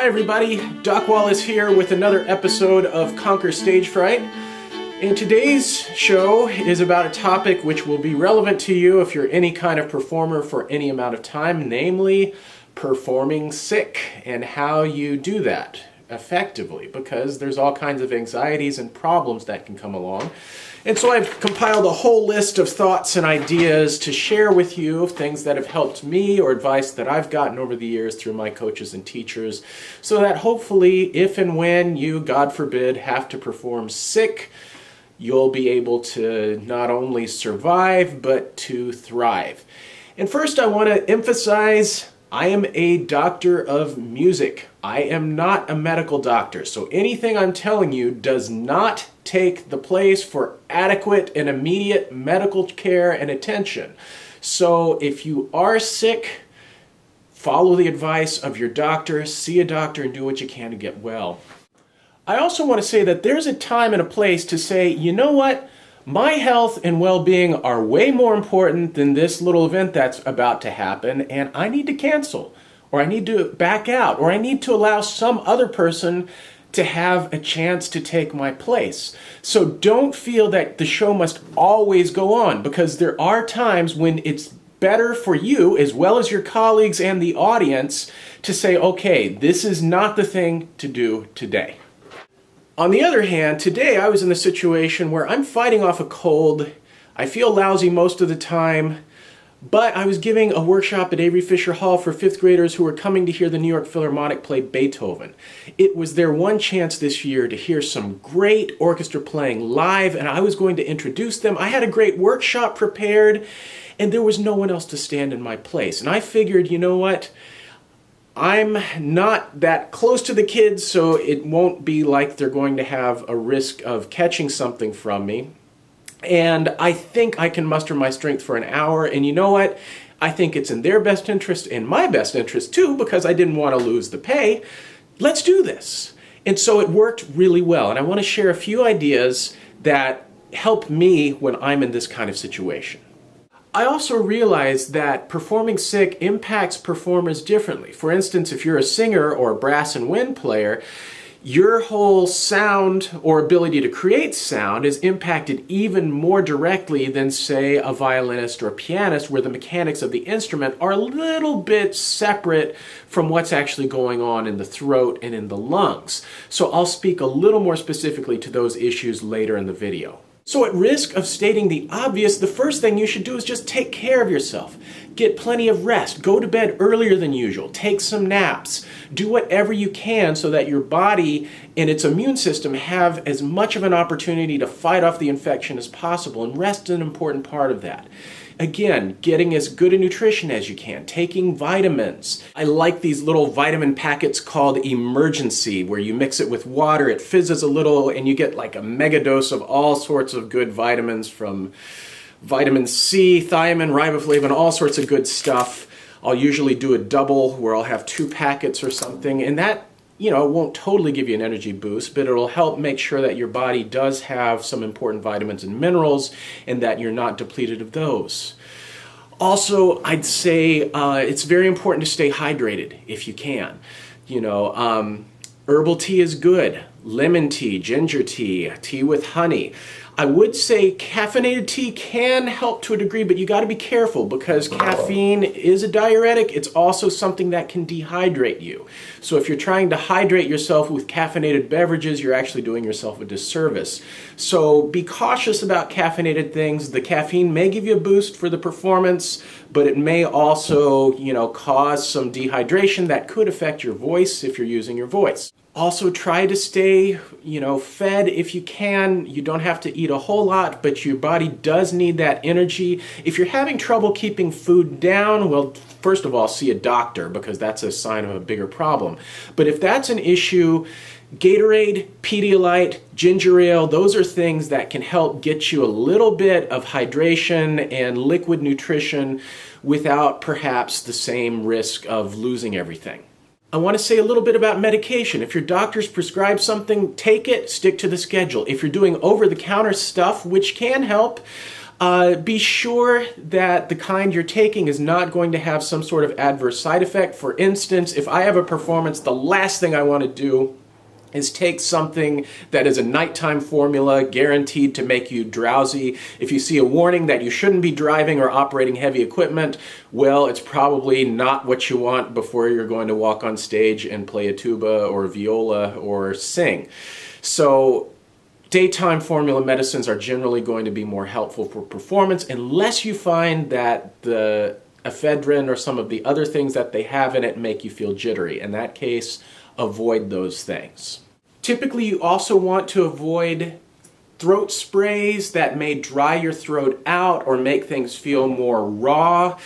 Hi everybody, Doc Wallace here with another episode of Conquer Stage Fright. And today's show is about a topic which will be relevant to you if you're any kind of performer for any amount of time, namely performing sick and how you do that effectively, because there's all kinds of anxieties and problems that can come along. And so I've compiled a whole list of thoughts and ideas to share with you, things that have helped me or advice that I've gotten over the years through my coaches and teachers, so that hopefully if and when you, God forbid, have to perform sick, you'll be able to not only survive, but to thrive. And first I want to emphasize, I am a doctor of music. I am not a medical doctor, so anything I'm telling you does not take the place for adequate and immediate medical care and attention. So if you are sick, follow the advice of your doctor, see a doctor, and do what you can to get well. I also want to say that there's a time and a place to say, you know what? My health and well-being are way more important than this little event that's about to happen, and I need to cancel, or I need to back out, or I need to allow some other person to have a chance to take my place. So don't feel that the show must always go on, because there are times when it's better for you, as well as your colleagues and the audience, to say, okay, this is not the thing to do today. On the other hand, today I was in a situation where I'm fighting off a cold. I feel lousy most of the time, but I was giving a workshop at Avery Fisher Hall for 5th graders who were coming to hear the New York Philharmonic play Beethoven. It was their one chance this year to hear some great orchestra playing live, and I was going to introduce them. I had a great workshop prepared, and there was no one else to stand in my place. And I figured, you know what? I'm not that close to the kids, so it won't be like they're going to have a risk of catching something from me. And I think I can muster my strength for an hour, and you know what? I think it's in their best interest and my best interest too, because I didn't want to lose the pay. Let's do this. And so it worked really well, and I want to share a few ideas that help me when I'm in this kind of situation. I also realized that performing sick impacts performers differently. For instance, if you're a singer or a brass and wind player, your whole sound or ability to create sound is impacted even more directly than, say, a violinist or a pianist, where the mechanics of the instrument are a little bit separate from what's actually going on in the throat and in the lungs. So I'll speak a little more specifically to those issues later in the video. So at risk of stating the obvious, the first thing you should do is just take care of yourself. Get plenty of rest. Go to bed earlier than usual. Take some naps. Do whatever you can so that your body and its immune system have as much of an opportunity to fight off the infection as possible, and rest is an important part of that. Again, getting as good a nutrition as you can, taking vitamins. I like these little vitamin packets called Emergency, where you mix it with water, it fizzes a little, and you get like a mega dose of all sorts of good vitamins, from vitamin C, thiamine, riboflavin, all sorts of good stuff. I'll usually do a double where I'll have 2 packets or something, and that, you know, it won't totally give you an energy boost, but it'll help make sure that your body does have some important vitamins and minerals and that you're not depleted of those. Also, I'd say it's very important to stay hydrated if you can. You know, herbal tea is good. Lemon tea, ginger tea, tea with honey. I would say caffeinated tea can help to a degree, but you got to be careful, because caffeine is a diuretic. It's also something that can dehydrate you. So if you're trying to hydrate yourself with caffeinated beverages, you're actually doing yourself a disservice. So be cautious about caffeinated things. The caffeine may give you a boost for the performance, but it may also, you know, cause some dehydration that could affect your voice if you're using your voice. Also, try to stay, you know, fed if you can. You don't have to eat a whole lot, but your body does need that energy. If you're having trouble keeping food down, well, first of all, see a doctor, because that's a sign of a bigger problem. But if that's an issue, Gatorade, Pedialyte, ginger ale, those are things that can help get you a little bit of hydration and liquid nutrition without perhaps the same risk of losing everything. I want to say a little bit about medication. If your doctor's prescribed something, take it, stick to the schedule. If you're doing over-the-counter stuff, which can help, Be sure that the kind you're taking is not going to have some sort of adverse side effect. For instance, if I have a performance, the last thing I want to do is take something that is a nighttime formula guaranteed to make you drowsy. If you see a warning that you shouldn't be driving or operating heavy equipment, well, it's probably not what you want before you're going to walk on stage and play a tuba or viola or sing. So daytime formula medicines are generally going to be more helpful for performance unless you find that the ephedrine or some of the other things that they have in it make you feel jittery. In that case, avoid those things. Typically, you also want to avoid throat sprays that may dry your throat out or make things feel more raw.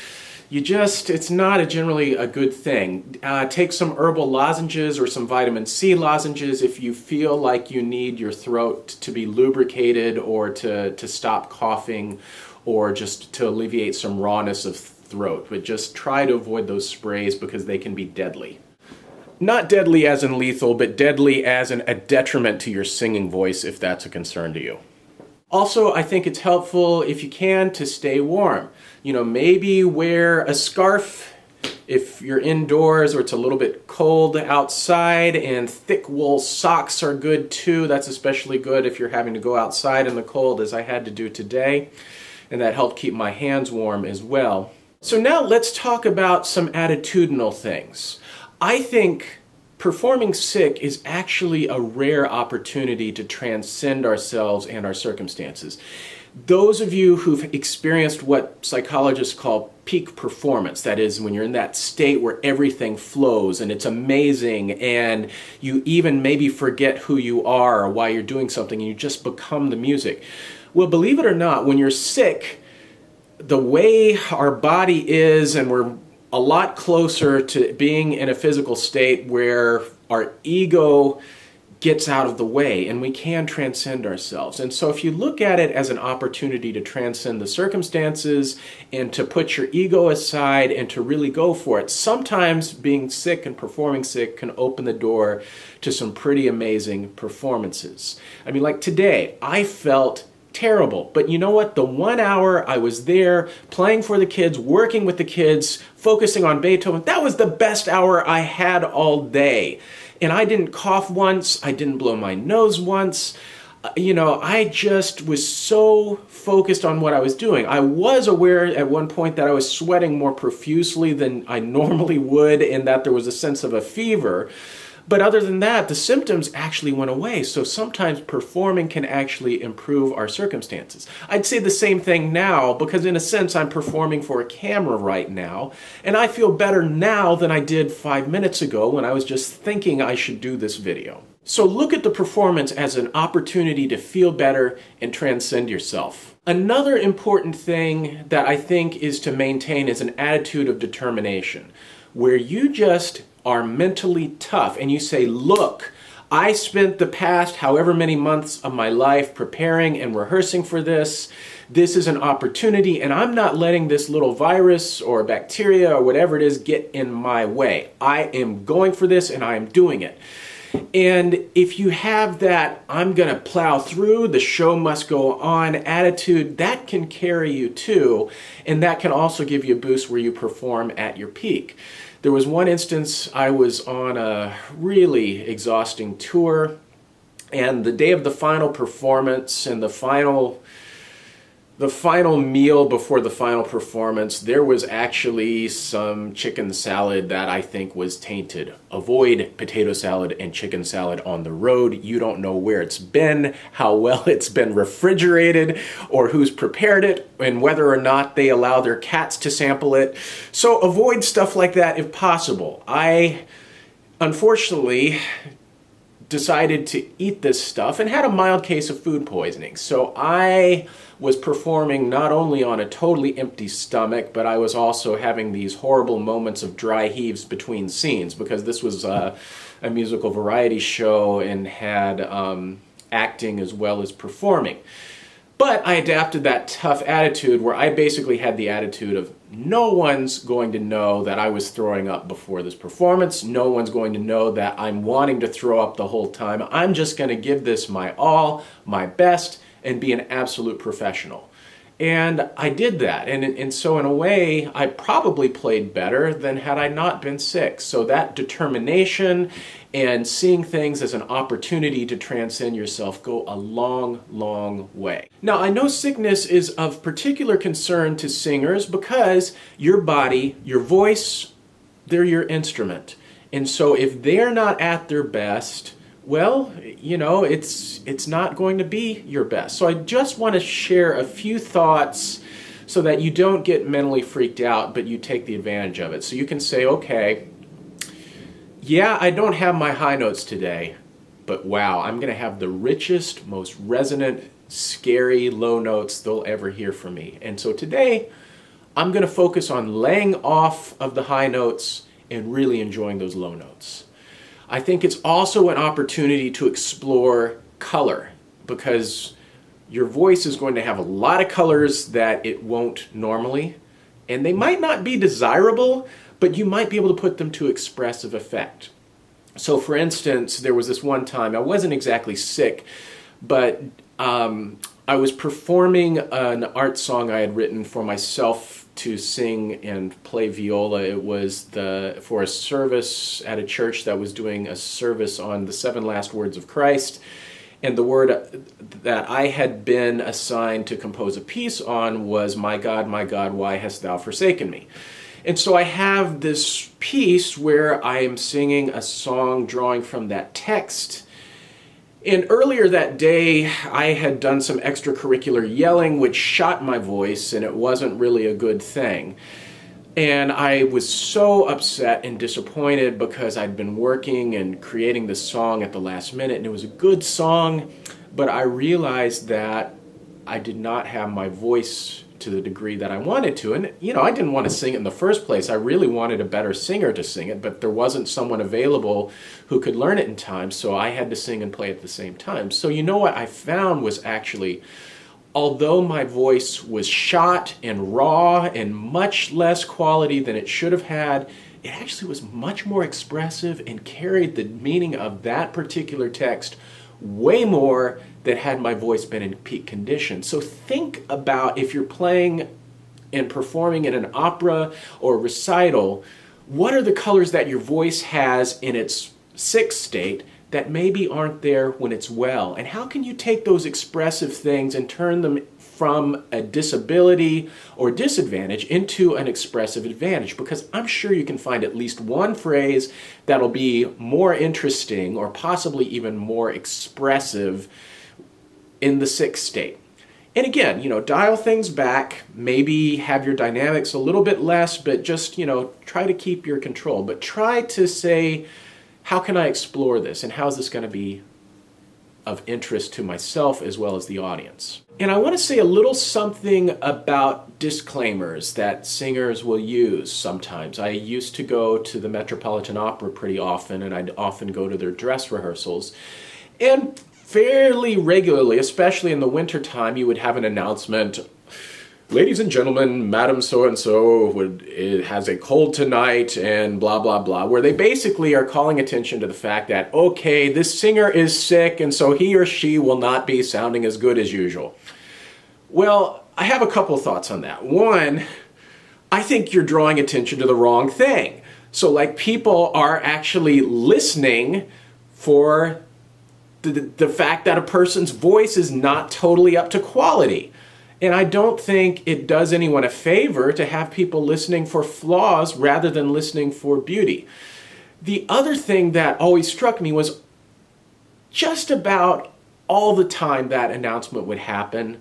It's not generally a good thing. Take some herbal lozenges or some vitamin C lozenges if you feel like you need your throat to be lubricated or to stop coughing or just to alleviate some rawness of throat. But just try to avoid those sprays because they can be deadly. Not deadly as in lethal, but deadly as in a detriment to your singing voice if that's a concern to you. Also, I think it's helpful, if you can, to stay warm. Maybe wear a scarf if you're indoors or it's a little bit cold outside, and thick wool socks are good too. That's especially good if you're having to go outside in the cold, as I had to do today, and that helped keep my hands warm as well. So now let's talk about some attitudinal things. I think performing sick is actually a rare opportunity to transcend ourselves and our circumstances. Those of you who've experienced what psychologists call peak performance, that is when you're in that state where everything flows and it's amazing and you even maybe forget who you are or why you're doing something and you just become the music. Well, believe it or not, when you're sick, the way our body is, and we're a lot closer to being in a physical state where our ego gets out of the way and we can transcend ourselves. And so if you look at it as an opportunity to transcend the circumstances and to put your ego aside and to really go for it, sometimes being sick and performing sick can open the door to some pretty amazing performances. I mean, like today, I felt terrible. But you know what? The 1 hour I was there playing for the kids, working with the kids, focusing on Beethoven, that was the best hour I had all day. And I didn't cough once. I didn't blow my nose once. I just was so focused on what I was doing. I was aware at one point that I was sweating more profusely than I normally would and that there was a sense of a fever. But other than that, the symptoms actually went away. So sometimes performing can actually improve our circumstances. I'd say the same thing now because in a sense I'm performing for a camera right now. And I feel better now than I did 5 minutes ago when I was just thinking I should do this video. So look at the performance as an opportunity to feel better and transcend yourself. Another important thing that I think is to maintain is an attitude of determination, where you just are mentally tough and you say, look, I spent the past however many months of my life preparing and rehearsing for this. This is an opportunity and I'm not letting this little virus or bacteria or whatever it is get in my way. I am going for this and I am doing it. And if you have that I'm going to plow through, the show must go on attitude, that can carry you too, and that can also give you a boost where you perform at your peak. There was one instance I was on a really exhausting tour, and the day of the final performance and the final meal before the final performance, there was actually some chicken salad that I think was tainted. Avoid potato salad and chicken salad on the road. You don't know where it's been, how well it's been refrigerated, or who's prepared it, and whether or not they allow their cats to sample it. So avoid stuff like that if possible. I, unfortunately, decided to eat this stuff and had a mild case of food poisoning. So I was performing not only on a totally empty stomach, but I was also having these horrible moments of dry heaves between scenes because this was a musical variety show and had acting as well as performing. But I adapted that tough attitude where I basically had the attitude of no one's going to know that I was throwing up before this performance. No one's going to know that I'm wanting to throw up the whole time. I'm just going to give this my all, my best, and be an absolute professional. And I did that. And so in a way, I probably played better than had I not been sick. So that determination and seeing things as an opportunity to transcend yourself go a long, long way. Now, I know sickness is of particular concern to singers because your body, your voice, they're your instrument. And so if they're not at their best, well, it's not going to be your best. So I just want to share a few thoughts so that you don't get mentally freaked out, but you take the advantage of it. So you can say, okay, yeah, I don't have my high notes today, but wow, I'm going to have the richest, most resonant, scary low notes they'll ever hear from me. And so today, I'm going to focus on laying off of the high notes and really enjoying those low notes. I think it's also an opportunity to explore color because your voice is going to have a lot of colors that it won't normally, and they might not be desirable, but you might be able to put them to expressive effect. So for instance, there was this one time, I wasn't exactly sick, but I was performing an art song I had written for myself to sing and play viola. It was for a service at a church that was doing a service on the 7 last words of Christ. And the word that I had been assigned to compose a piece on was, my God, why hast thou forsaken me? And so I have this piece where I am singing a song drawing from that text. And earlier that day, I had done some extracurricular yelling, which shot my voice, and it wasn't really a good thing. And I was so upset and disappointed because I'd been working and creating this song at the last minute, and it was a good song, but I realized that I did not have my voice to the degree that I wanted to. And, I didn't want to sing it in the first place. I really wanted a better singer to sing it, but there wasn't someone available who could learn it in time, so I had to sing and play at the same time. So what I found was actually, although my voice was shot and raw and much less quality than it should have had, it actually was much more expressive and carried the meaning of that particular text way more than had my voice been in peak condition. So think about if you're playing and performing in an opera or recital, what are the colors that your voice has in its sick state that maybe aren't there when it's well? And how can you take those expressive things and turn them from a disability or disadvantage into an expressive advantage? Because I'm sure you can find at least one phrase that'll be more interesting or possibly even more expressive in the sick state. And again, dial things back, maybe have your dynamics a little bit less, but just, try to keep your control. But try to say, how can I explore this? And how is this going to be of interest to myself as well as the audience? And I want to say a little something about disclaimers that singers will use sometimes. I used to go to the Metropolitan Opera pretty often, and I'd often go to their dress rehearsals. And fairly regularly, especially in the wintertime, you would have an announcement, ladies and gentlemen, Madam so-and-so has a cold tonight and blah, blah, blah, where they basically are calling attention to the fact that, okay, this singer is sick and so he or she will not be sounding as good as usual. Well, I have a couple thoughts on that. One, I think you're drawing attention to the wrong thing. So people are actually listening for the fact that a person's voice is not totally up to quality. And I don't think it does anyone a favor to have people listening for flaws rather than listening for beauty. The other thing that always struck me was just about all the time that announcement would happen,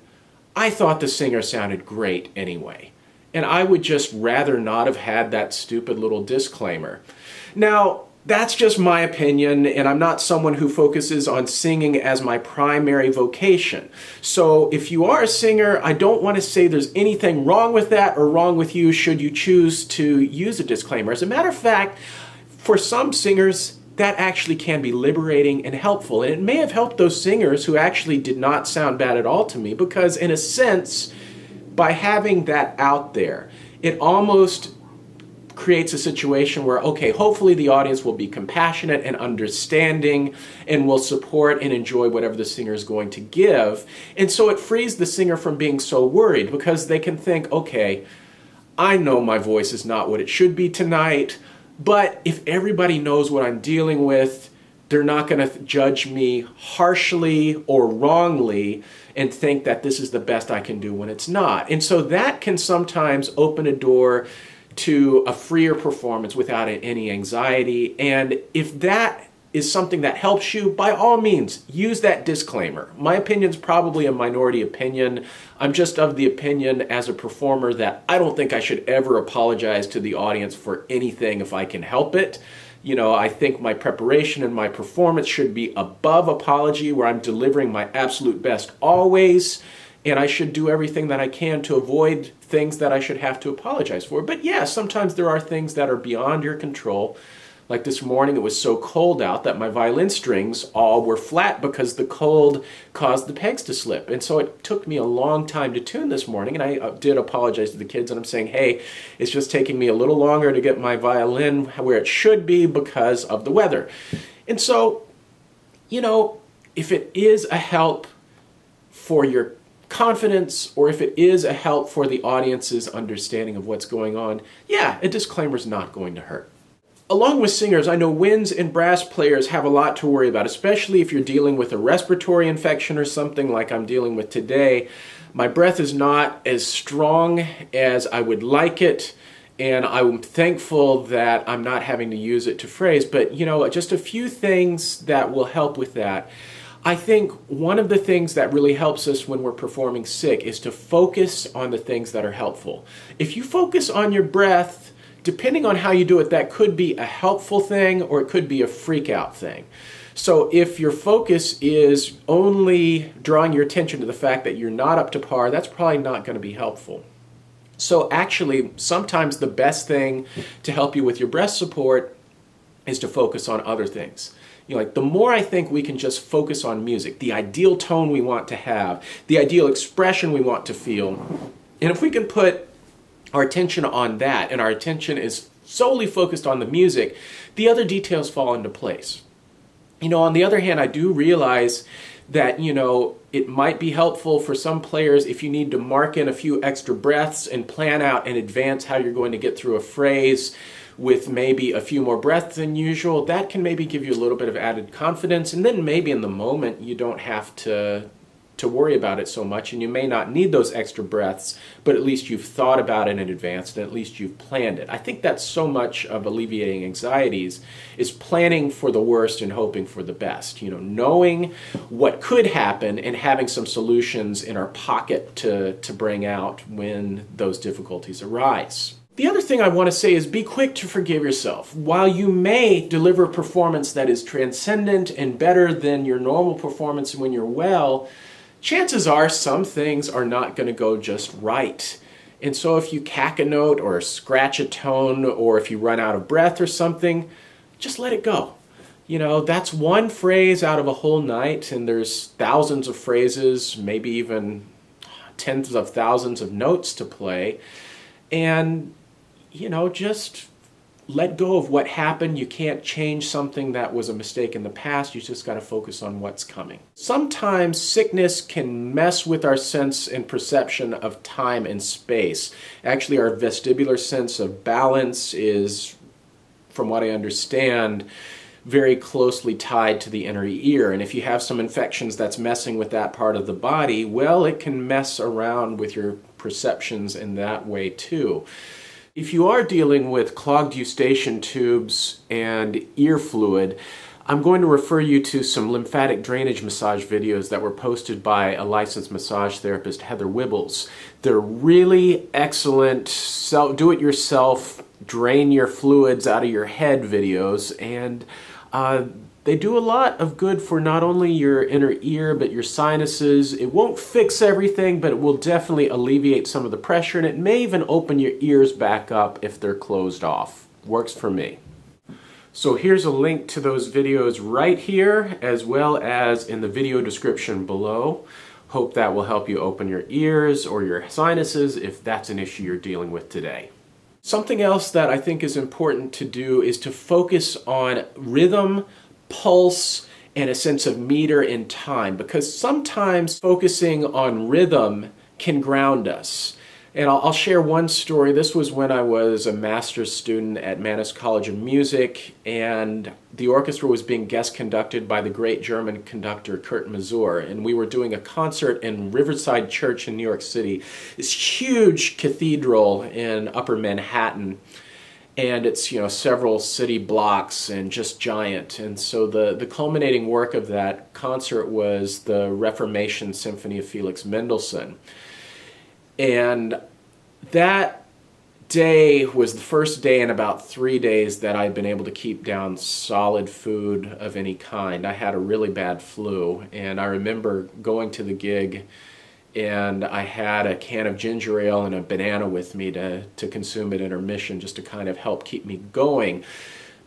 I thought the singer sounded great anyway. And I would just rather not have had that stupid little disclaimer. Now, that's just my opinion, and I'm not someone who focuses on singing as my primary vocation. So if you are a singer, I don't want to say there's anything wrong with that or wrong with you should you choose to use a disclaimer. As a matter of fact, for some singers, that actually can be liberating and helpful. And it may have helped those singers who actually did not sound bad at all to me, because in a sense, by having that out there, it almost creates a situation where, okay, hopefully the audience will be compassionate and understanding and will support and enjoy whatever the singer is going to give. And so it frees the singer from being so worried, because they can think, okay, I know my voice is not what it should be tonight, but if everybody knows what I'm dealing with, they're not going to judge me harshly or wrongly and think that this is the best I can do when it's not. And so that can sometimes open a door to a freer performance without any anxiety. And if that is something that helps you, by all means, use that disclaimer. My opinion is probably a minority opinion. I'm just of the opinion as a performer that I don't think I should ever apologize to the audience for anything if I can help it. You know, I think my preparation and my performance should be above apology, where I'm delivering my absolute best always, and I should do everything that I can to avoid things that I should have to apologize for. But yeah, sometimes there are things that are beyond your control. Like this morning, it was so cold out that my violin strings all were flat because the cold caused the pegs to slip. And so it took me a long time to tune this morning, and I did apologize to the kids, and I'm saying, hey, it's just taking me a little longer to get my violin where it should be because of the weather. And so, you know, if it is a help for your confidence, or if it is a help for the audience's understanding of what's going on, yeah, a disclaimer is not going to hurt. Along with singers, I know winds and brass players have a lot to worry about, especially if you're dealing with a respiratory infection or something like I'm dealing with today. My breath is not as strong as I would like it, and I'm thankful that I'm not having to use it to phrase, but you know, just a few things that will help with that. I think one of the things that really helps us when we're performing sick is to focus on the things that are helpful. If you focus on your breath, depending on how you do it, that could be a helpful thing or it could be a freak out thing. So if your focus is only drawing your attention to the fact that you're not up to par, that's probably not going to be helpful. So actually, sometimes the best thing to help you with your breath support is to focus on other things. You know, like the more I think we can just focus on music, the ideal tone we want to have, the ideal expression we want to feel, and if we can put our attention on that, and our attention is solely focused on the music, the other details fall into place. You know, on the other hand, I do realize that, you know, it might be helpful for some players if you need to mark in a few extra breaths and plan out in advance how you're going to get through a phrase with maybe a few more breaths than usual. That can maybe give you a little bit of added confidence, and then maybe in the moment you don't have to worry about it so much, and you may not need those extra breaths, but at least you've thought about it in advance, and at least you've planned it. I think that's so much of alleviating anxieties, is planning for the worst and hoping for the best. You know, knowing what could happen and having some solutions in our pocket to bring out when those difficulties arise. The other thing I want to say is be quick to forgive yourself. While you may deliver a performance that is transcendent and better than your normal performance when you're well, chances are some things are not going to go just right. And so if you cack a note or scratch a tone, or if you run out of breath or something, just let it go. You know, that's one phrase out of a whole night, and there's thousands of phrases, maybe even tens of thousands of notes to play. And, you know, just let go of what happened. You can't change something that was a mistake in the past. You just got to focus on what's coming. Sometimes sickness can mess with our sense and perception of time and space. Actually, our vestibular sense of balance is, from what I understand, very closely tied to the inner ear. And if you have some infections that's messing with that part of the body, well, it can mess around with your perceptions in that way too. If you are dealing with clogged Eustachian tubes and ear fluid, I'm going to refer you to some lymphatic drainage massage videos that were posted by a licensed massage therapist, Heather Wibbles. They're really excellent do-it-yourself, drain your fluids out of your head videos, and they do a lot of good for not only your inner ear, but your sinuses. It won't fix everything, but it will definitely alleviate some of the pressure, and it may even open your ears back up if they're closed off. Works for me. So here's a link to those videos right here, as well as in the video description below. Hope that will help you open your ears or your sinuses if that's an issue you're dealing with today. Something else that I think is important to do is to focus on rhythm, pulse, and a sense of meter and time, because sometimes focusing on rhythm can ground us. And I'll share one story. This was when I was a master's student at Mannes College of Music, and the orchestra was being guest conducted by the great German conductor Kurt Masur, and we were doing a concert in Riverside Church in New York City, this huge cathedral in Upper Manhattan. And it's, several city blocks and just giant. And so the culminating work of that concert was the Reformation Symphony of Felix Mendelssohn. And that day was the first day in about 3 days that I'd been able to keep down solid food of any kind. I had a really bad flu, and I remember going to the gig, and I had a can of ginger ale and a banana with me to consume at intermission, just to kind of help keep me going.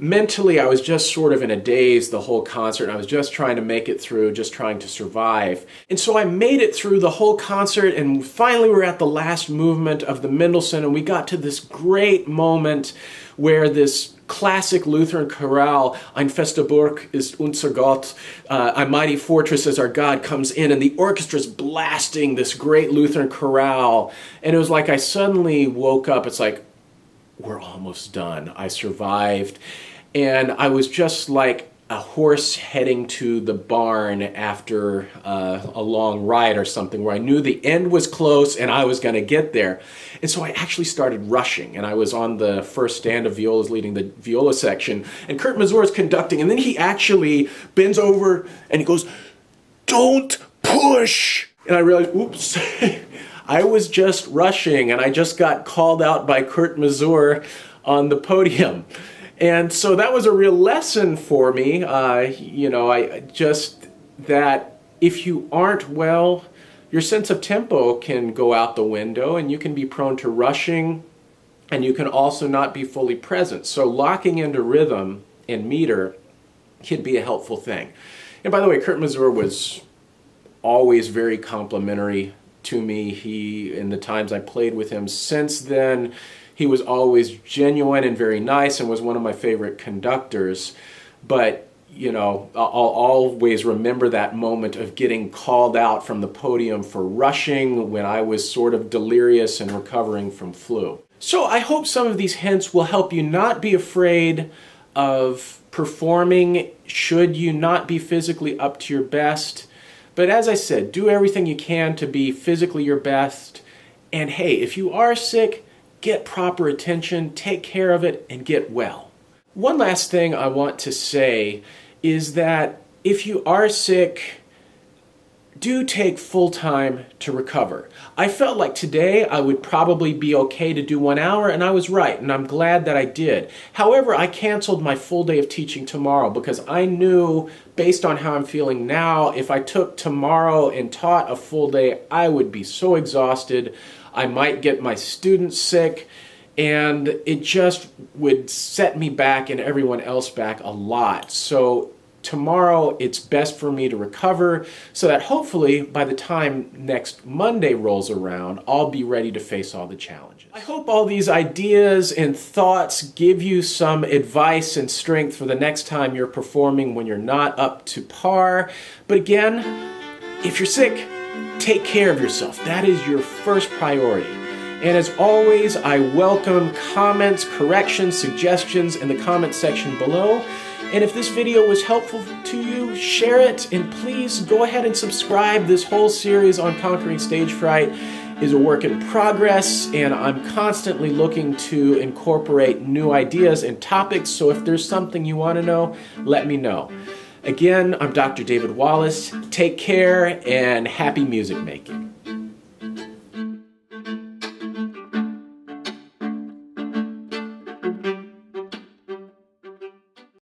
Mentally, I was just sort of in a daze the whole concert. I was just trying to make it through, just trying to survive. And so I made it through the whole concert, and finally we're at the last movement of the Mendelssohn, and we got to this great moment where this classic Lutheran chorale, Ein feste Burg ist unser Gott, a mighty fortress is our God, comes in, and the orchestra's blasting this great Lutheran chorale. And it was like I suddenly woke up. It's like, we're almost done. I survived. And I was just like a horse heading to the barn after a long ride or something, where I knew the end was close and I was going to get there. And so I actually started rushing, and I was on the first stand of violas leading the viola section, and Kurt Masur is conducting, and then he actually bends over and he goes, "Don't push!" And I realized, oops, I was just rushing, and I just got called out by Kurt Masur on the podium. And so that was a real lesson for me, that if you aren't well, your sense of tempo can go out the window, and you can be prone to rushing, and you can also not be fully present. So locking into rhythm and meter can be a helpful thing. And by the way, Kurt Masur was always very complimentary to me. In the times I played with him since then, he was always genuine and very nice, and was one of my favorite conductors. But, I'll always remember that moment of getting called out from the podium for rushing when I was sort of delirious and recovering from flu. So I hope some of these hints will help you not be afraid of performing should you not be physically up to your best. But as I said, do everything you can to be physically your best. And hey, if you are sick, get proper attention, take care of it, and get well. One last thing I want to say is that if you are sick, do take full time to recover. I felt like today I would probably be okay to do 1 hour, and I was right, and I'm glad that I did. However, I canceled my full day of teaching tomorrow because I knew, based on how I'm feeling now, if I took tomorrow and taught a full day, I would be so exhausted. I might get my students sick, and it just would set me back and everyone else back a lot. So tomorrow it's best for me to recover so that hopefully by the time next Monday rolls around, I'll be ready to face all the challenges. I hope all these ideas and thoughts give you some advice and strength for the next time you're performing when you're not up to par. But again, if you're sick, take care of yourself. That is your first priority. And as always, I welcome comments, corrections, suggestions in the comment section below. And if this video was helpful to you, share it, and please go ahead and subscribe. This whole series on conquering stage fright is a work in progress, and I'm constantly looking to incorporate new ideas and topics, so if there's something you want to know, let me know. Again, I'm Dr. David Wallace. Take care and happy music making.